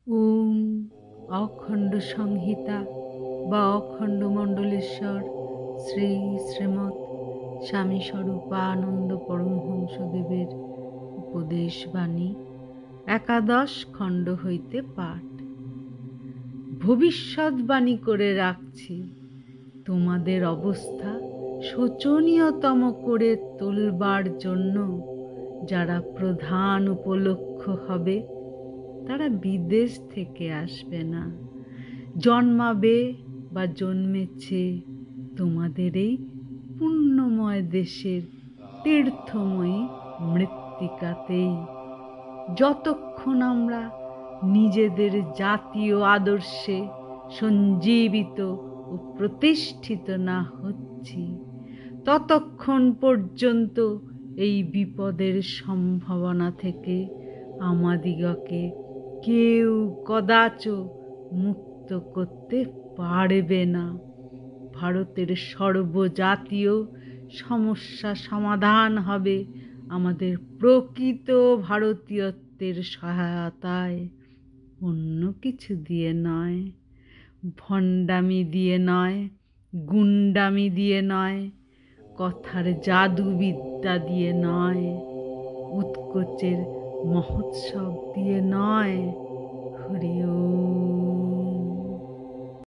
ওম অখণ্ড সংহিতা বা অখণ্ড মণ্ডলেশ্বর শ্রী শ্রীমৎ স্বামী স্বরূপানন্দ পরমহংসদেবের উপদেশ বাণী একাদশ খণ্ড হইতে পাঠ। ভবিষ্যৎবাণী করে রাখছি, তোমাদের অবস্থা শোচনীয়তম করে তোলবার জন্য যারা প্রধান উপলক্ষ হবে তারা বিদেশ থেকে আসবে না, জন্মাবে বা জন্মেছে তোমাদের এই পুণ্যময় দেশের তীর্থময়ী মৃত্তিকাতেই। যতক্ষণ আমরা নিজেদের জাতীয় আদর্শে সঞ্জীবিত ও প্রতিষ্ঠিত না হচ্ছি, ততক্ষণ পর্যন্ত এই বিপদের সম্ভাবনা থেকে আমাদিগকে কেউ কদাচ মুক্ত করতে পারবে না। ভারতের সর্বজাতীয় সমস্যা সমাধান হবে আমাদের প্রকৃত ভারতীয়ত্বের সহায়তায়, অন্য কিছু দিয়ে নয়, ভণ্ডামি দিয়ে নয়, গুন্ডামি দিয়ে নয়, কথার জাদুবিদ্যা দিয়ে নয়, উৎকোচের মহোৎসব দিয়ে নয়। হরি ওম।